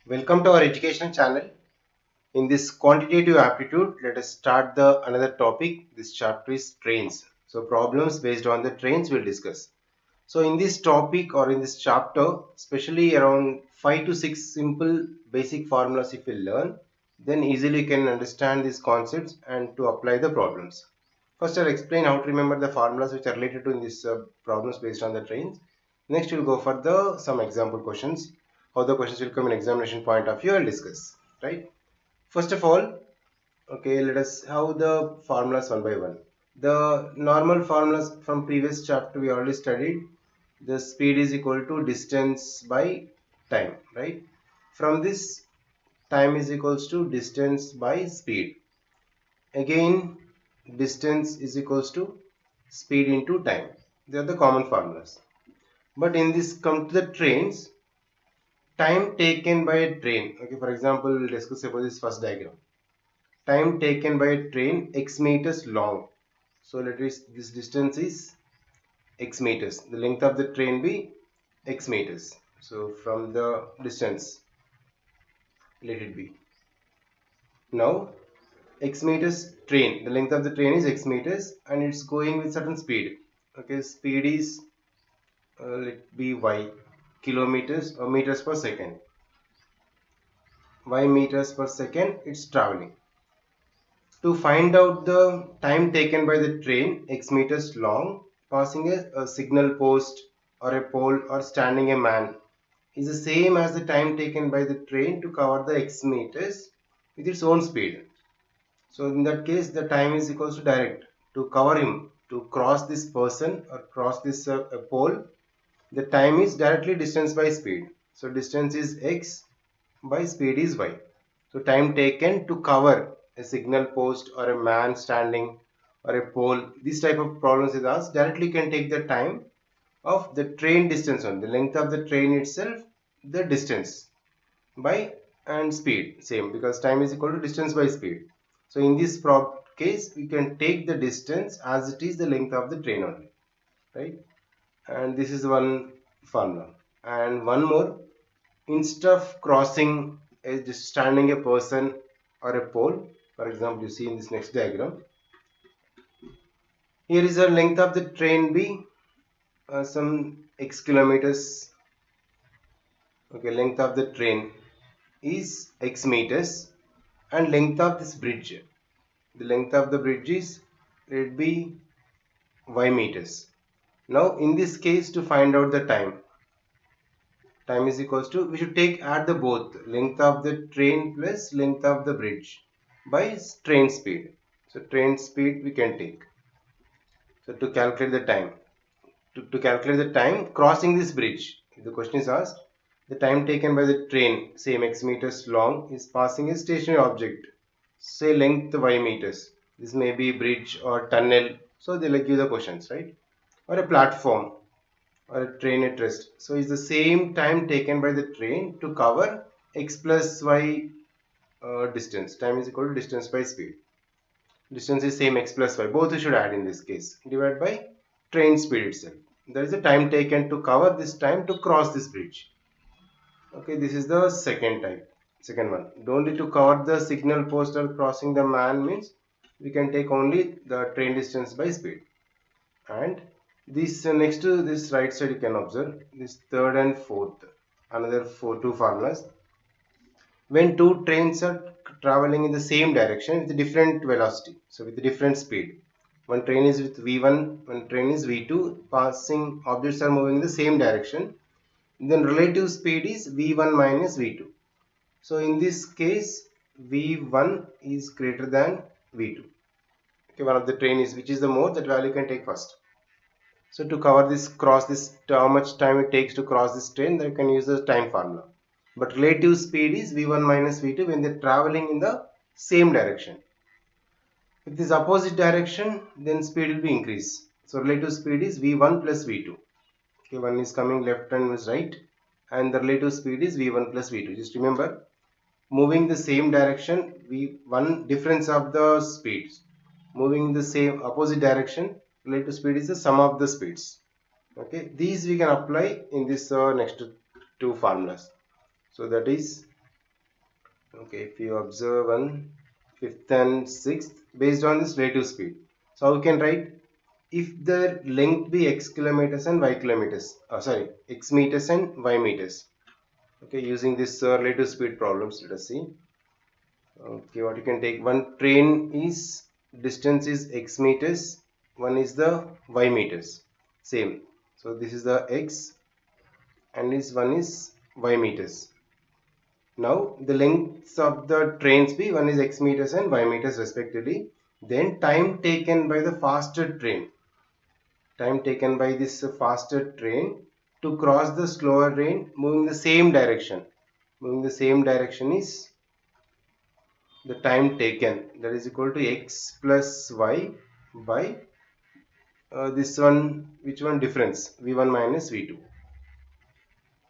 Welcome to our educational channel. In this quantitative aptitude, let us start the another topic. This chapter is trains. So problems based on the trains we'll discuss. So in this topic or in this chapter, especially around 5 to 6 simple basic formulas if you learn, then easily you can understand these concepts and to apply the problems. First I'll explain how to remember the formulas which are related to in this problems based on the trains. Next we'll go for the some example questions. How the questions will come in examination point of view I'll discuss. Right. First of all, okay, let us have the formulas one by one. The normal formulas from previous chapter we already studied. The speed is equal to distance by time, right? From this, time is equals to distance by speed. Again, distance is equals to speed into time. They are the common formulas. But in this come to the trains, time taken by a train. Okay, for example, we'll discuss about this first diagram. Time taken by a train x meters long. So let us this distance is x meters. The length of the train be x meters. So from the distance, let it be. Now x meters train. The length of the train is x meters and it's going with certain speed. Okay, speed is let be y kilometers or meters per second. Y meters per second it's traveling. To find out the time taken by the train x meters long, passing a signal post or a pole or standing a man is the same as the time taken by the train to cover the x meters with its own speed. So in that case, the time is equals to direct. To cover him, to cross this person or cross this pole, the time is directly distance by speed. So distance is x by speed is y. So time taken to cover a signal post or a man standing or a pole, this type of problems is asked, directly can take the time of the train distance on the length of the train itself, the distance by and speed same because time is equal to distance by speed. So in this case we can take the distance as it is the length of the train only, right? And this is one formula. And one more, instead of crossing just standing a person or a pole, for example you see in this next diagram, here is the length of the train b some x kilometers. Okay, length of the train is x meters and length of this bridge, the length of the bridge is let be y meters. Now in this case to find out the time is equals to, we should take add the both length of the train plus length of the bridge by train speed. So train speed we can take. So to calculate the time, to calculate the time crossing this bridge, if the question is asked, the time taken by the train same x meters long is passing a stationary object, say length y meters. This may be bridge or tunnel. So they like give the questions, right? Or a platform or a train at rest. So it's the same time taken by the train to cover x plus y distance. Time is equal to distance by speed. Distance is same x plus y. Both you should add in this case. Divided by train speed itself. There is a time taken to cover this time to cross this bridge. Okay, this is the second type. Second one. Don't need to cover the signal post or crossing the man means we can take only the train distance by speed. And this next to this right side you can observe this third and fourth, another two formulas. When two trains are traveling in the same direction with a different velocity, so with a different speed, one train is with v1, one train is v2, passing objects are moving in the same direction, then relative speed is v1 minus v2. So in this case v1 is greater than v2. Okay, one of the train is which is the more, that value you can take first. So to cover this, cross this, how much time it takes to cross this train, then you can use the time formula. But relative speed is v1 minus v2 when they're traveling in the same direction. If this opposite direction, then speed will be increased. So relative speed is v1 plus v2. Okay, one is coming left and one is right, and the relative speed is v1 plus v2. Just remember, moving the same direction, v1 difference of the speeds. Moving in the same opposite direction, relative speed is the sum of the speeds. Okay, these we can apply in this next two formulas. So that is Okay, if you observe one fifth and sixth based on this relative speed, so how we can write, if the length be x kilometers and y kilometers, sorry, x meters and y meters. Okay, using this relative speed problems, let us see. Okay, what you can take, one train is distance is x meters, one is the y meters, same. So this is the x and this one is y meters. Now the lengths of the trains be, one is x meters and y meters respectively. Then time taken by the faster train, time taken by this faster train to cross the slower train moving the same direction. Moving the same direction is the time taken, that is equal to x plus y by this one, which one, difference v1 minus v2.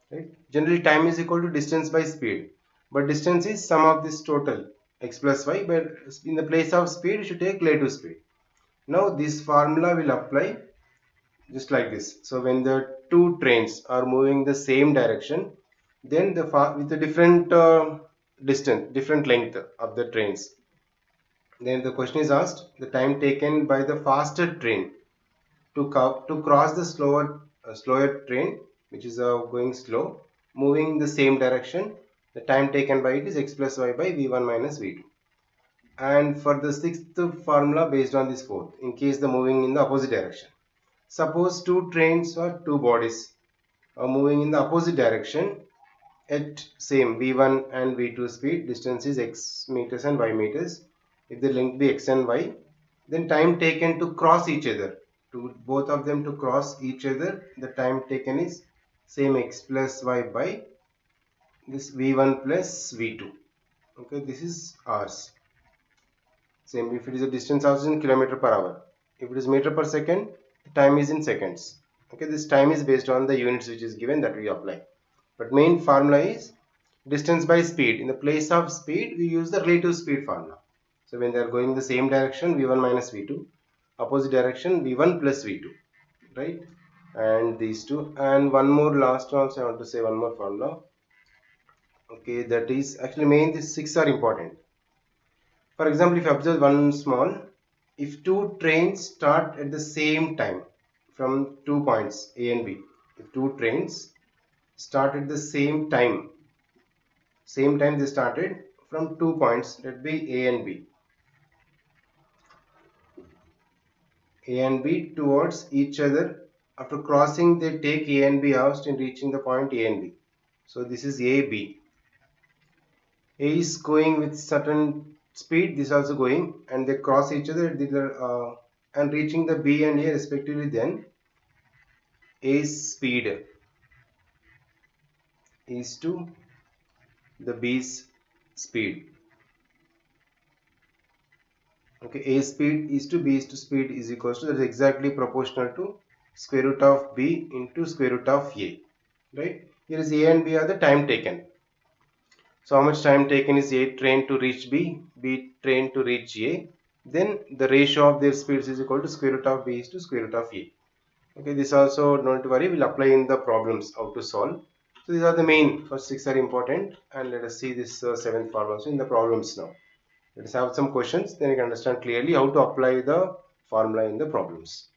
Right? Generally time is equal to distance by speed, but distance is sum of this total x plus y, but in the place of speed you should take relative speed. Now this formula will apply just like this. So when the two trains are moving the same direction, then with a different distance, different length of the trains, then the question is asked, the time taken by the faster train to cross the slower train, which is going slow, moving the same direction, the time taken by it is x plus y by v1 minus v2. And for the sixth formula based on this fourth, in case the moving in the opposite direction, suppose two trains or two bodies are moving in the opposite direction at same v1 and v2 speed, distance is x meters and y meters, if the length be x and y, then time taken to cross each other, to both of them to cross each other, the time taken is same x plus y by this v1 plus v2. Okay, this is hours. Same, if it is a distance also in kilometer per hour, if it is meter per second, the time is in seconds. Okay, this time is based on the units which is given, that we apply. But main formula is distance by speed. In the place of speed, we use the relative speed formula. So when they are going the same direction, v1 minus v2, opposite direction, v1 plus v2, right? And these two, and one more last one, so I want to say one more formula. Okay, that is actually main, these six are important. For example, if you observe one small, if two trains start at the same time from 2 points A and B, if two trains start at the same time they started from 2 points, that be A and B towards each other. After crossing, they take A and B out in reaching the point A and B. So this is A, B. A is going with certain speed, this also going, and they cross each other and reaching the B and A respectively. Then A's speed is to the B's speed. Okay, A speed is to B to speed is equals to, that is exactly proportional to square root of B into square root of A. Right? Here is A and B are the time taken. So how much time taken is A train to reach B, B train to reach A. Then the ratio of their speeds is equal to square root of B is to square root of A. Okay, this also don't worry, we'll apply in the problems how to solve. So these are the main, first six are important, and let us see this seventh problem in the problems now. Let us have some questions, then you can understand clearly how to apply the formula in the problems.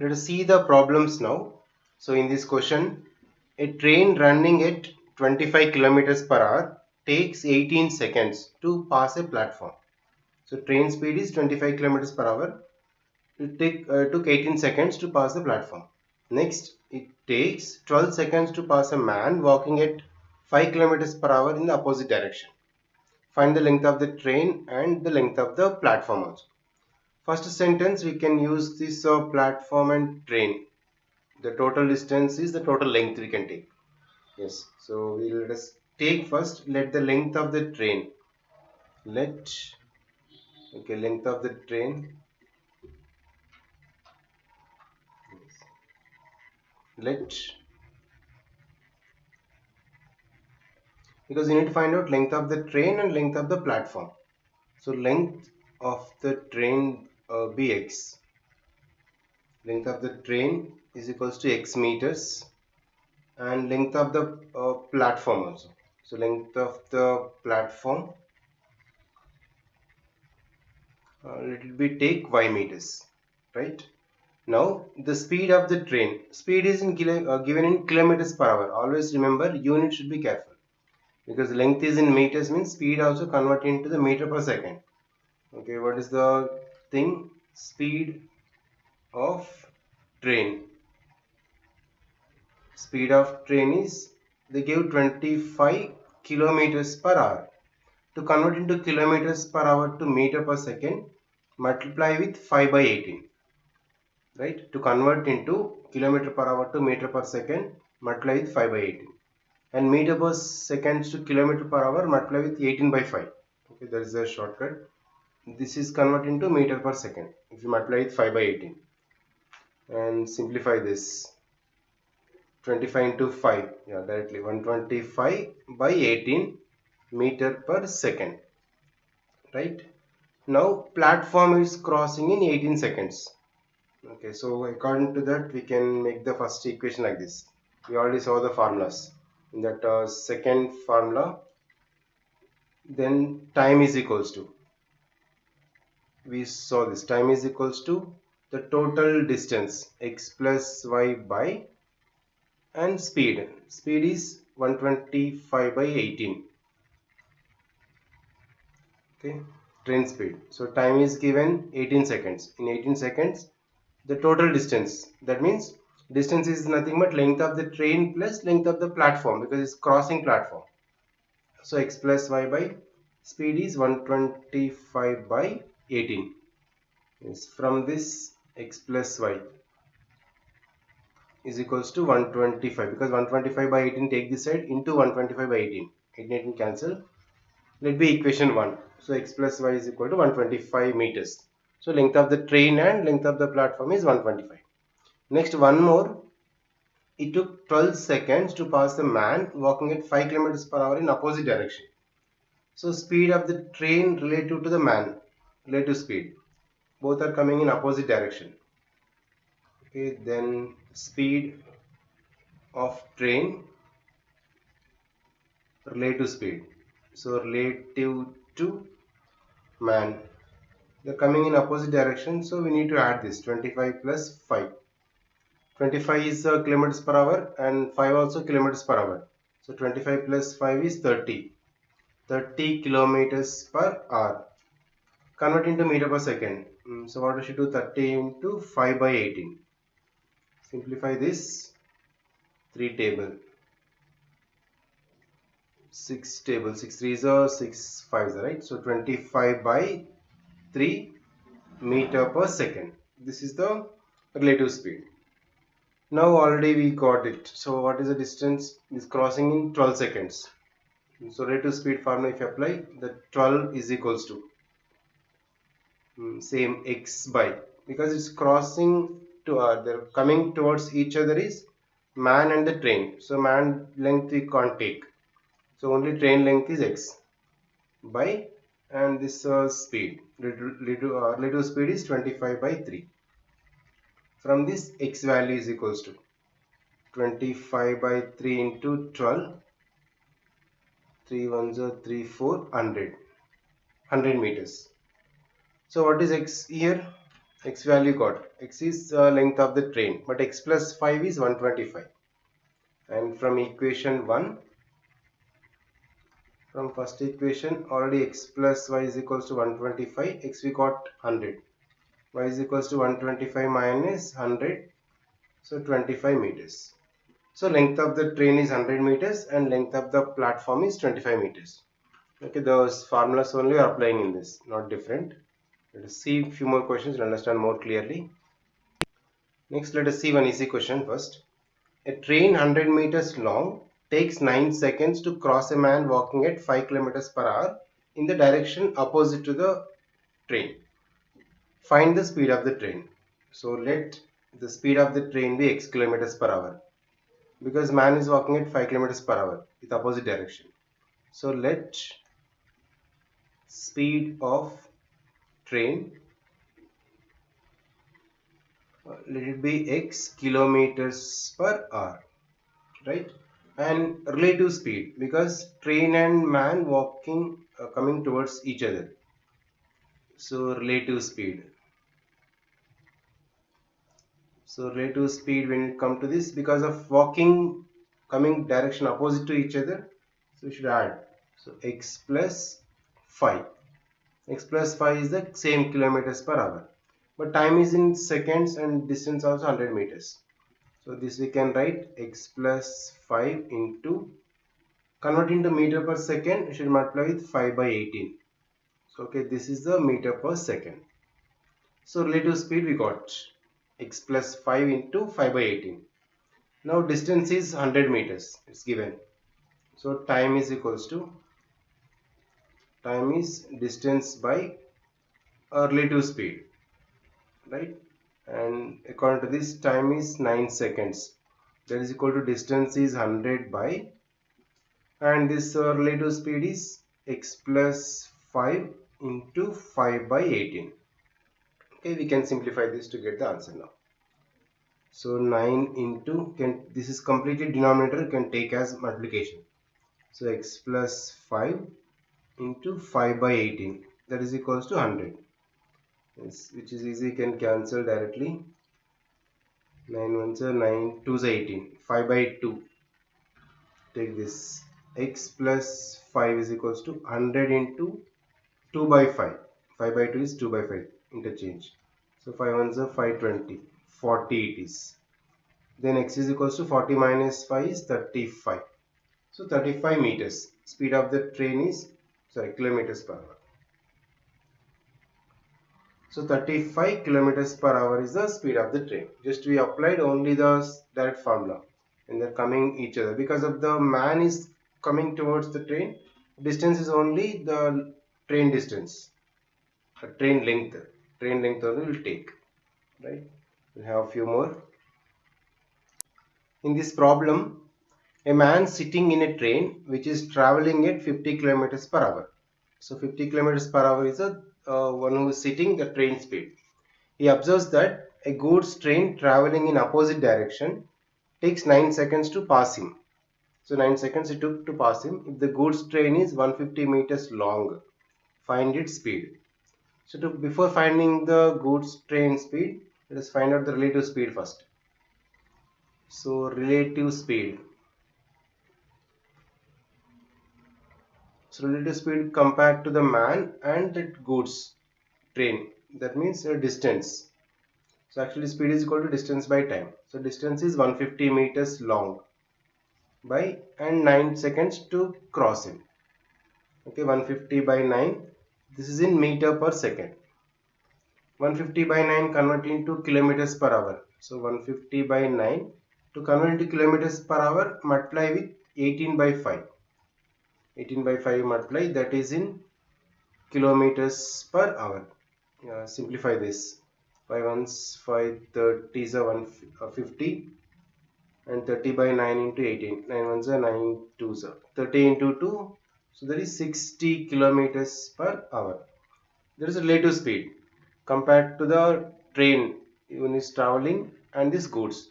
Let us see the problems now. So in this question, a train running at 25 kilometers per hour takes 18 seconds to pass a platform. So train speed is 25 kilometers per hour. It took 18 seconds to pass the platform. Next, it takes 12 seconds to pass a man walking at 5 kilometers per hour in the opposite direction. Find the length of the train and the length of the platform also. First sentence, we can use this platform and train. The total distance is the total length we can take. Yes, so we'll let us take first, let the length of the train. Length of the train. Because you need to find out length of the train and length of the platform. So length of the train bx, length of the train is equals to x meters, and length of the platform also. So length of the platform, let it be take y meters, right? Now the speed of the train, speed is given in kilometers per hour. Always remember, unit should be careful, because length is in meters means speed also convert into the meter per second. Okay, what is the thing? Speed of train. Speed of train is, they give 25 kilometers per hour. To convert into kilometers per hour to meter per second, multiply with 5 by 18. Right? To convert into kilometer per hour to meter per second, multiply with 5 by 18. And meter per second to kilometer per hour, multiply with 18 by 5. Okay, that is a shortcut. This is converted into meter per second. If you multiply with 5 by 18 and simplify this, 25 into 5, yeah, directly 125 by 18 meter per second, right? Now platform is crossing in 18 seconds. Okay, so according to that, we can make the first equation like this. We already saw the formulas. In that second formula, then time is equals to, we saw this, time is equals to the total distance x plus y by, and speed is 125 by 18. Okay, train speed. So time is given 18 seconds. In 18 seconds, the total distance, that means distance is nothing but length of the train plus length of the platform, because it's crossing platform. So x plus y by speed is 125 by 18. Yes, from this x plus y is equals to 125, because 125 by 18, take this side into 125 by 18. 18 cancel. Let be equation 1. So x plus y is equal to 125 meters. So length of the train and length of the platform is 125. Next, one more. It took 12 seconds to pass the man walking at 5 kilometers per hour in opposite direction. So speed of the train relative to the man, relative speed. Both are coming in opposite direction. Okay, then speed of train relative speed. So relative to man. They're coming in opposite direction, so we need to add this 25 plus 5. 25 is kilometers per hour and 5 also kilometers per hour. So 25 plus 5 is 30. 30 kilometers per hour. Convert into meter per second. So what we should do, 30 into 5 by 18. Simplify this, 3 table. 6 table, 6 3s are 6 5s, right? So 25 by 3 meter per second. This is the relative speed. Now already we got it. So what is the distance? Is crossing in 12 seconds. So relative speed formula if you apply, the 12 is equals to same x by, because it's crossing to they're coming towards each other is man and the train. So man length we can't take. So only train length is x by, and this speed relative speed is 25 by 3. From this x value is equals to 25 by 3 into 12, 3 ones are 3 4 100 meters. So what is x here? X value got, x is length of the train, but x plus 5 is 125. And from equation 1, from first equation already x plus y is equals to 125, x we got 100, y is equals to 125 minus 100, so 25 meters. So length of the train is 100 meters and length of the platform is 25 meters. Okay, those formulas only are applying in this, not different. Let us see a few more questions to understand more clearly. Next, let us see one easy question first. A train 100 meters long takes 9 seconds to cross a man walking at 5 kilometers per hour in the direction opposite to the train. Find the speed of the train. So let the speed of the train be x kilometers per hour, because man is walking at 5 kilometers per hour with opposite direction. So let speed of train, let it be x kilometers per hour, right? and relative speed, because train and man walking coming towards each other. So relative speed. So relative speed when it come to this, because of walking coming direction opposite to each other, so we should add. So x plus 5. X plus 5 is the same kilometers per hour. But time is in seconds and distance also 100 meters. So this we can write x plus 5 into, convert into meter per second, we should multiply with 5 by 18. So okay, this is the meter per second. So relative speed we got x plus 5 into 5 by 18. Now distance is 100 meters, it's given. So time is equals to, time is distance by relative speed, right? And according to this, time is 9 seconds. That is equal to distance is 100 by, and this relative speed is x plus 5 into 5 by 18. Okay, we can simplify this to get the answer now. So 9 into, this is completely denominator, can take as multiplication. So x plus 5 into 5 by 18, that is equals to 100. Yes, which is easy, can cancel directly. 9 ones are 9, 2 is 18, 5 by 2. Take this, x plus 5 is equals to 100 into 2 by 5. 5 by 2 is 2 by 5, interchange. So 5 ones are 520, 40 it is. Then x is equals to 40 minus 5 is 35. So 35 meters. Speed of the train is, sorry, kilometers per hour. So 35 kilometers per hour is the speed of the train. Just we applied only the direct formula, and they're coming each other. Because of the man is coming towards the train, distance is only the train distance, train length. Train length only will take, right? We have a few more. In this problem, a man sitting in a train which is traveling at 50 kilometers per hour. So 50 kilometers per hour is a one who is sitting the train speed. He observes that a goods train traveling in opposite direction takes 9 seconds to pass him. So 9 seconds it took to pass him. If the goods train is 150 meters long, find its speed. So before finding the goods train speed, let us find out the relative speed first. So relative speed. So relative speed compared to the man and that goods train. That means a distance. So actually speed is equal to distance by time. So distance is 150 meters long by, and 9 seconds to cross him. Okay, 150 by 9. This is in meter per second. 150 by 9 convert into kilometers per hour. So 150 by 9 to convert into kilometers per hour, multiply with 18 by 5. 18 by 5 multiply, that is in kilometers per hour. Simplify this. 5 ones 5, 30 is a 150, and 30 by 9 into 18. 9 ones are 9 twos are 30 into 2. So that is 60 kilometers per hour. There is a relative speed compared to the train when is traveling and this goods.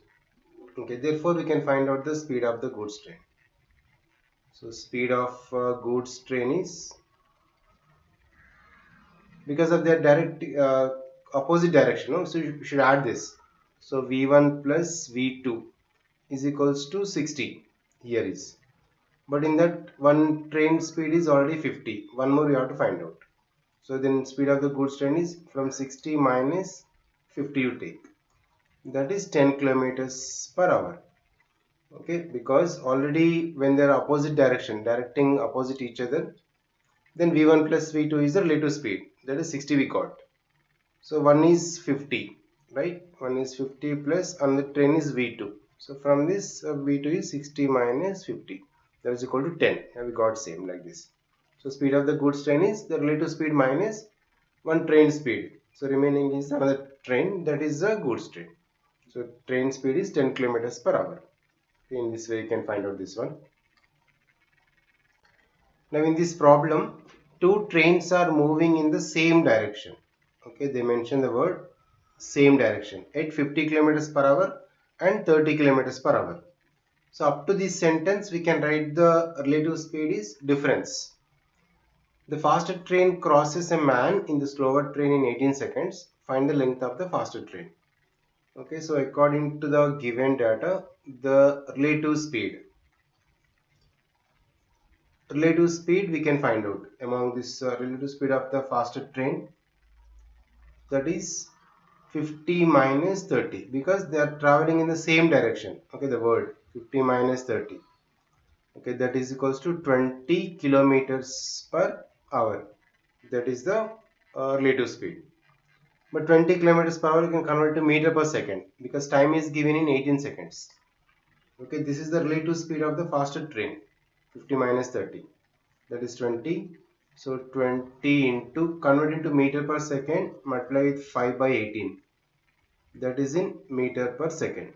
Okay, therefore we can find out the speed of the goods train. So speed of goods train is, because of their direct opposite direction, no? So you should add this. So v1 plus v2 is equals to 60 here is, but in that one train speed is already 50. One more you have to find out. So then speed of the goods train is from 60 minus 50 you take, that is 10 kilometers per hour. Okay, because already when they are opposite direction, directing opposite each other, then v1 plus v2 is the relative speed, that is 60 we got. So one is 50, right? One is 50 plus, and the train is v2. So from this v2 is 60 minus 50, that is equal to 10. Here we got same like this. So speed of the goods train is the relative speed minus one train speed. So remaining is another train, that is the goods train. So train speed is 10 kilometers per hour. In this way you can find out this one. Now in this problem, two trains are moving in the same direction. Okay, they mention the word same direction at 50 kilometers per hour and 30 kilometers per hour. So up to this sentence we can write the relative speed is difference. The faster train crosses a man in the slower train in 18 seconds. Find the length of the faster train. Okay, so according to the given data, the relative speed we can find out among this relative speed of the faster train, that is 50 minus 30, because they are traveling in the same direction. Okay, the word 50 minus 30, okay, that is equals to 20 kilometers per hour. That is the relative speed. But 20 kilometers per hour you can convert to meter per second, because time is given in 18 seconds. Okay, this is the relative speed of the faster train. 50 minus 30, that is 20. So 20 into, convert into meter per second, multiply with 5 by 18, that is in meter per second.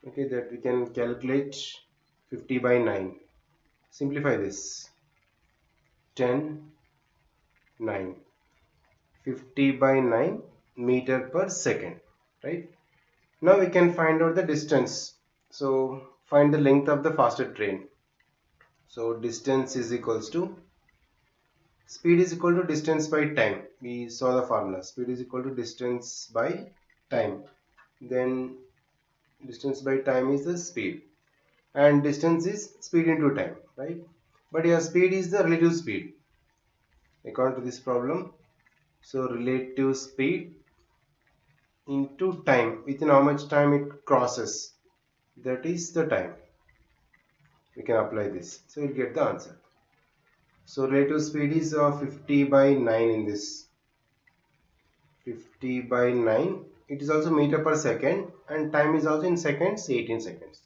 Okay, that we can calculate 50 by 9. Simplify this. 10, 9. 50 by 9 meter per second, right? Now we can find out the distance. So find the length of the faster train. So distance is equals to, speed is equal to distance by time. We saw the formula. Speed is equal to distance by time. Then distance by time is the speed, and distance is speed into time, right? But your speed is the relative speed according to this problem. So relative speed into time, within how much time it crosses, that is the time. We can apply this, so we'll get the answer. So relative speed is 50 by 9 in this. 50 by 9, it is also meter per second, and time is also in seconds, 18 seconds,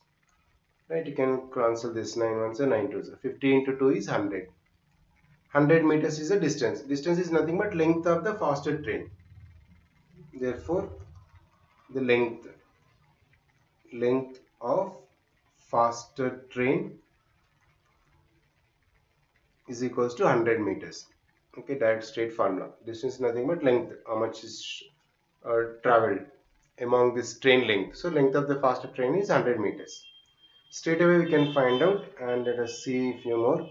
right? You can cancel this. 9 ones are 9 twos. 50 into 2 is 100. 100 meters is the distance. Distance is nothing but length of the faster train. Therefore the length of faster train is equals to 100 meters. Okay, direct straight formula. Distance is nothing but length, how much is traveled among this train length. So length of the faster train is 100 meters. Straight away we can find out, and let us see a few more.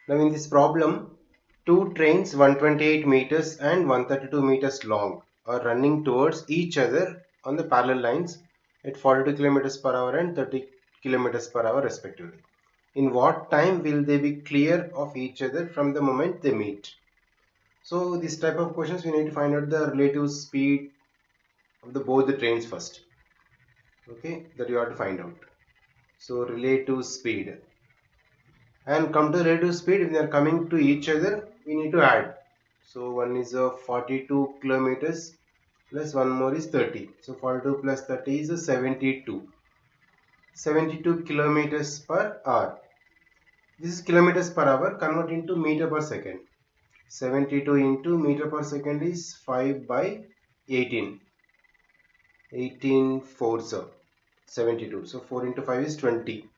Now in this problem, two trains 128 meters and 132 meters long are running towards each other on the parallel lines at 42 kilometers per hour and 30 kilometers per hour respectively. In what time will they be clear of each other from the moment they meet? So this type of questions we need to find out the relative speed of the both the trains first. Okay, that you have to find out. So relative speed, and come to relative speed, if they are coming to each other we need to add. So one is 42 kilometers plus one more is 30. So 42 plus 30 is 72. 72 kilometers per hour. This is kilometers per hour, convert into meter per second. 72 into meter per second is 5 by 18. 18 fours are 72. So 4 into 5 is 20.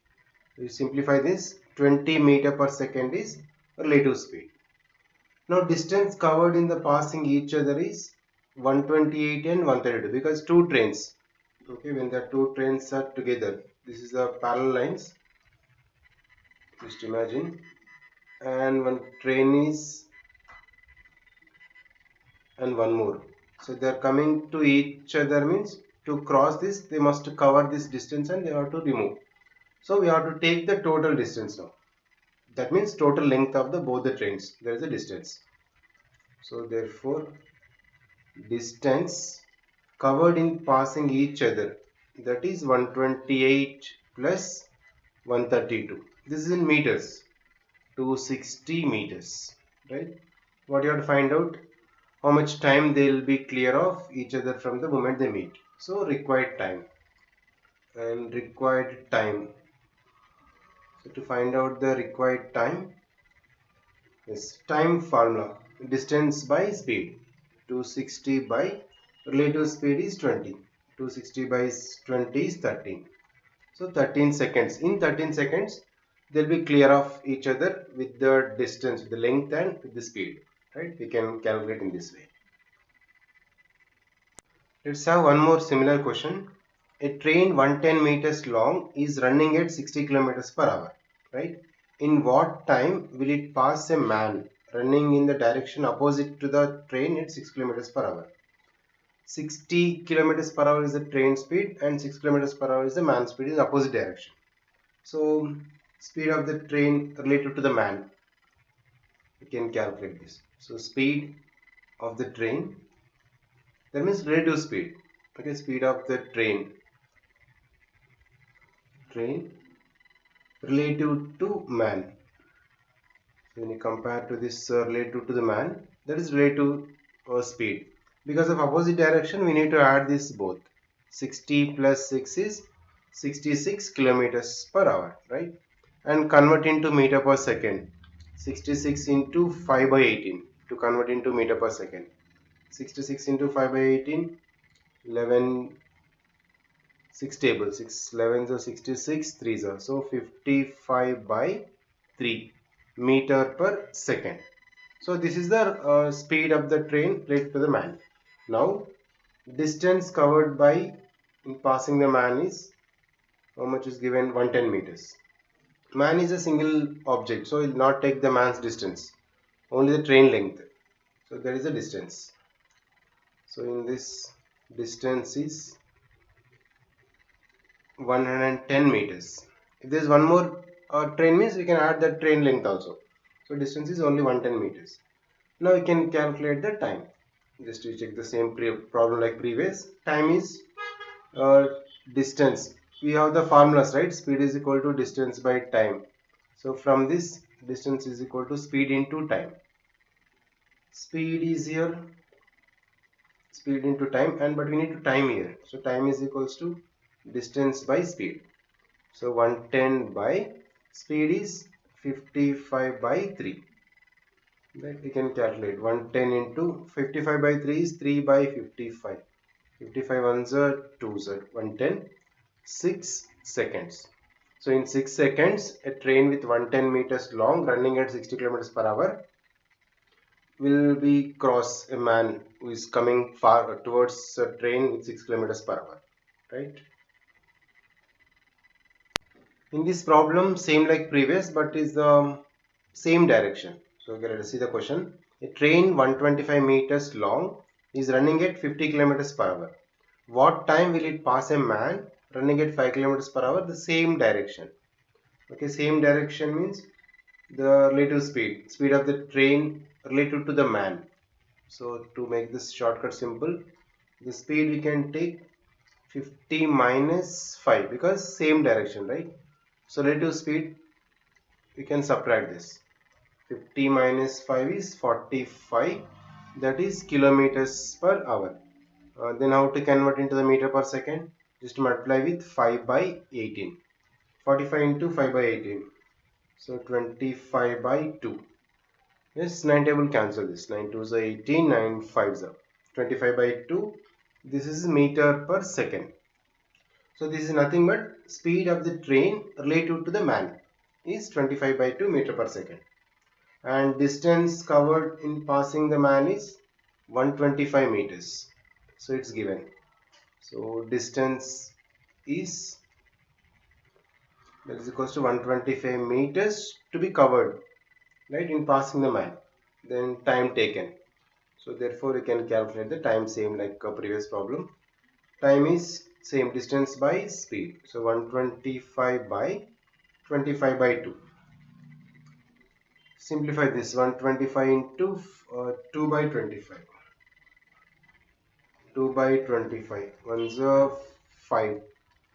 We simplify this. 20 meter per second is relative speed. Now distance covered in the passing each other is 128 and 132, because two trains. Okay, when the two trains are together, this is the parallel lines. Just imagine, and one train is, and one more. So they are coming to each other, means to cross this they must cover this distance and they have to remove. So we have to take the total distance now. That means total length of the both the trains. There is a distance. So therefore distance covered in passing each other, that is 128 plus 132. This is in meters. 260 meters, right? What you have to find out, how much time they will be clear of each other from the moment they meet. So required time, and required time. So to find out the required time, yes, time formula, distance by speed. 260 by relative speed is 20. 260 by 20 is 13. So 13 seconds. In 13 seconds, they'll be clear of each other with the distance, with the length and with the speed. Right? We can calculate in this way. Let's have one more similar question. a train 110 meters long is running at 60 kilometers per hour, right? In what time will it pass a man running in the direction opposite to the train at 6 kilometers per hour? 60 kilometers per hour is the train speed and 6 kilometers per hour is the man speed in opposite direction. So speed of the train related to the man, we can calculate this. So speed of the train, that means relative speed. Okay, speed of the train relative to man. So when you compare to this relative to the man, that is relative speed. Because of opposite direction, we need to add this both. 60 plus 6 is 66 kilometers per hour, right? And convert into meter per second. 66 into 5 by 18 to convert into meter per second. 66 into 5 by 18, 11, 6 table, 6 11 so 66, 3 so 55 by 3 meter per second. So this is the speed of the train related to the man. Now distance covered by in passing the man is how much is given? 110 meters. Man is a single object, so it will not take the man's distance, only the train length. So there is a distance. So in this distance is 110 meters. If there is one more train means we can add that train length also. So distance is only 110 meters. Now we can calculate the time. Just to check the same problem like previous. Time is distance. We have the formulas, right? Speed is equal to distance by time. So from this, distance is equal to speed into time. Speed is here, speed into time, and but we need to time here. So time is equals to distance by speed. So 110 by speed is 55 by 3. That we can calculate. 110 into 55 by 3 is 3 by 55. 55 ones are 2s are 110, 6 seconds. So in 6 seconds, a train with 110 meters long running at 60 kilometers per hour will be cross a man who is coming far towards a train with 6 kilometers per hour, right? In this problem, same like previous, but is the same direction. So okay, let us see the question. A train 125 meters long is running at 50 kilometers per hour. What time will it pass a man running at 5 kilometers per hour? The same direction. Okay, same direction means the relative speed of the train relative to the man. So to make this shortcut simple, the speed we can take 50 minus 5 because same direction, right? So relative speed we can subtract this. 50 minus 5 is 45, that is kilometers per hour. Then how to convert into the meter per second? Just multiply with 5 by 18. 45 into 5 by 18. So 25 by 2. Yes, 9 table cancel this. 9 2s are 18, 9 5s are 25 by 2. This is meter per second. So this is nothing but speed of the train relative to the man is 25 by 2 meter per second. And distance covered in passing the man is 125 meters. So it's given. So distance is that is equals to 125 meters to be covered, right, in passing the man. Then time taken. So therefore we can calculate the time same like a previous problem. Time is same distance by speed. So 125 by 25 by 2. Simplify this 125 into 2 by 25. 2 by 25. 1's 5.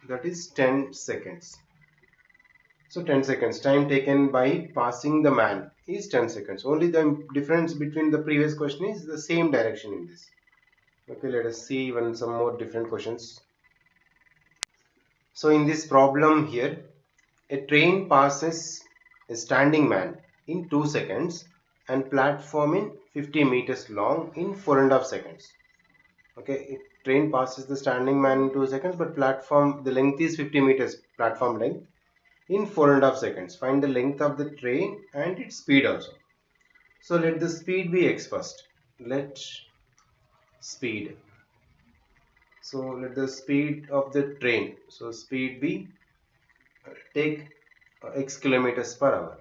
That is 10 seconds. So 10 seconds. Time taken by passing the man is 10 seconds. Only the difference between the previous question is the same direction in this. Okay, let us see even some more different questions. So in this problem here, a train passes a standing man in 2 seconds and platform in 50 meters long in 4.5 seconds. Okay, a train passes the standing man in 2 seconds, but platform, the length is 50 meters, platform length, in 4.5 seconds. Find the length of the train and its speed also. So let the speed be x first. Let speed So let the speed of the train, so speed be take x kilometers per hour.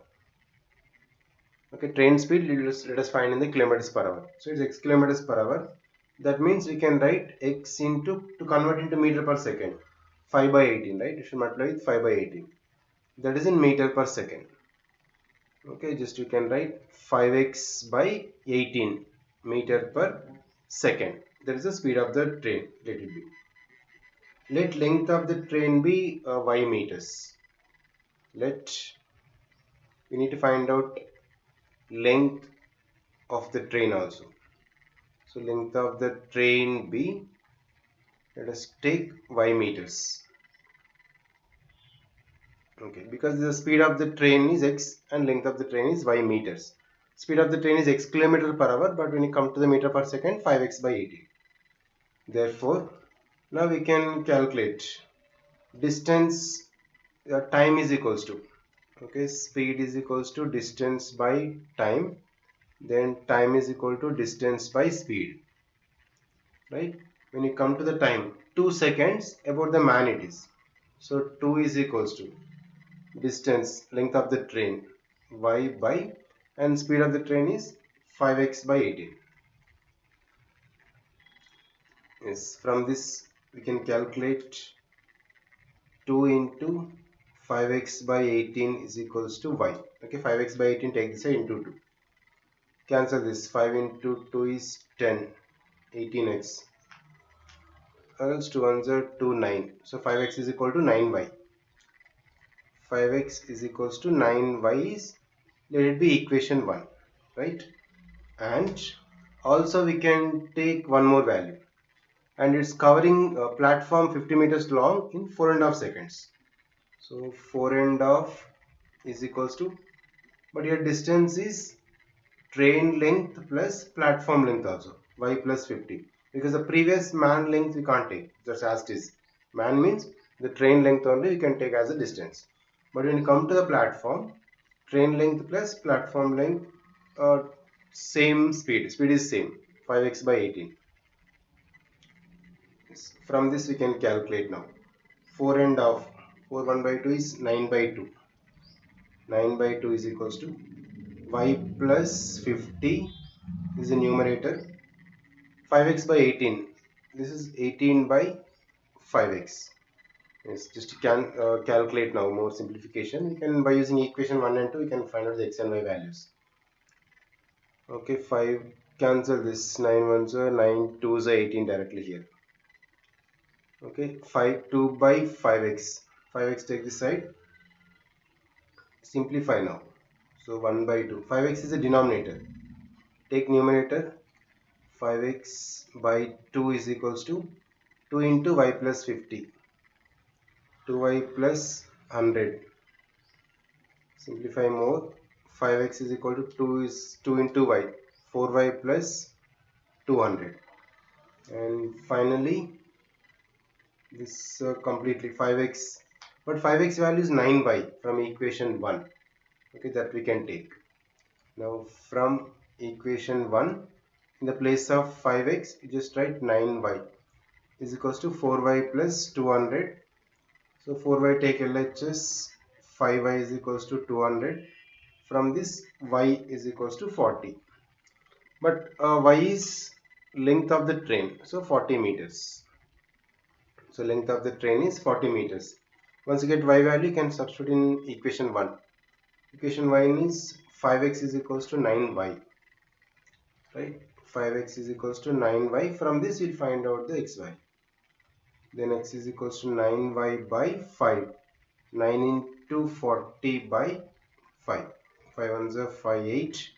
Okay, train speed let us find in the kilometers per hour. So it's x kilometers per hour. That means we can write x into, to convert into meter per second, 5 by 18, right? You should multiply with 5 by 18. That is in meter per second. Okay, just you can write 5x by 18 meter per second. That is the speed of the train. Let it be. Let length of the train be y meters. Let we need to find out length of the train also. So length of the train be, let us take y meters. Okay, because the speed of the train is x and length of the train is y meters. Speed of the train is x kilometer per hour, but when you come to the meter per second, 5x by 18. Therefore, now we can calculate distance, time is equals to, okay, speed is equals to distance by time, then time is equal to distance by speed, right? When you come to the time, 2 seconds, about the man it is. So 2 is equals to distance, length of the train, y by, and speed of the train is 5x by 18. Yes, from this we can calculate 2 into 5x by 18 is equals to y. Okay, 5x by 18, take this into 2. Cancel this. 5 into 2 is 10. 18x. Else 2 ones are 2, 9. So 5x is equal to 9y. 5x is equals to 9y is, let it be equation 1. Right? And also we can take one more value. And it's covering a platform 50 meters long in 4.5 seconds. So 4.5 is equals to, but your distance is train length plus platform length also, y plus 50, because the previous man length we can't take, just as it is. Man means the train length only we can take as a distance, but when you come to the platform, train length plus platform length, same speed is same, 5x by 18. From this we can calculate now. 4.5, 4 1 by 2 is 9 by 2. 9 by 2 is equals to y plus 50 is the numerator, 5x by 18. This is 18 by 5x. Yes, just can calculate now more simplification. We can, by using equation 1 and 2, we can find out the x and y values. Okay, 5 cancel this, 9 ones are 9, 2s are 18 directly here. Okay, 5 2 by 5x. 5x take this side. Simplify now. So 1 by 2. 5x is the denominator. Take numerator. 5x by 2 is equals to 2 into y plus 50. 2y plus 100. Simplify more. 5x is equal to 2 is 2 into y. 4y plus 200. And finally, this completely 5x. But 5x value is 9y from equation 1. Okay, that we can take. Now from equation 1, in the place of 5x, you just write 9y is equals to 4y plus 200. So 4y take LHS, 5y is equals to 200. From this, y is equals to 40. But y is length of the train, so 40 meters. So length of the train is 40 meters. Once you get y value, you can substitute in equation 1. Equation 1 is 5x is equals to 9y. Right? 5x is equals to 9y. From this, we'll find out the x value. Then x is equals to 9y by 5. 9 into 40 by 5. 5 ones are 5, 8.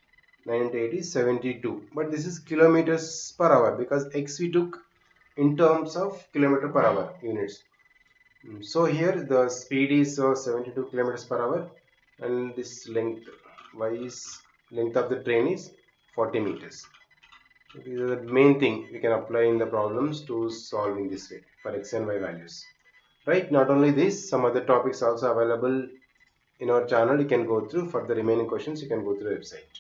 9 into 8 is 72. But this is kilometers per hour because x we took in terms of kilometer per hour units. So here the speed is 72 kilometers per hour and this length y is length of the train is 40 meters. So these are the main thing we can apply in the problems to solve in this way for x and y values. Right, not only this, some other topics also available in our channel. You can go through. For the remaining questions, you can go through the website.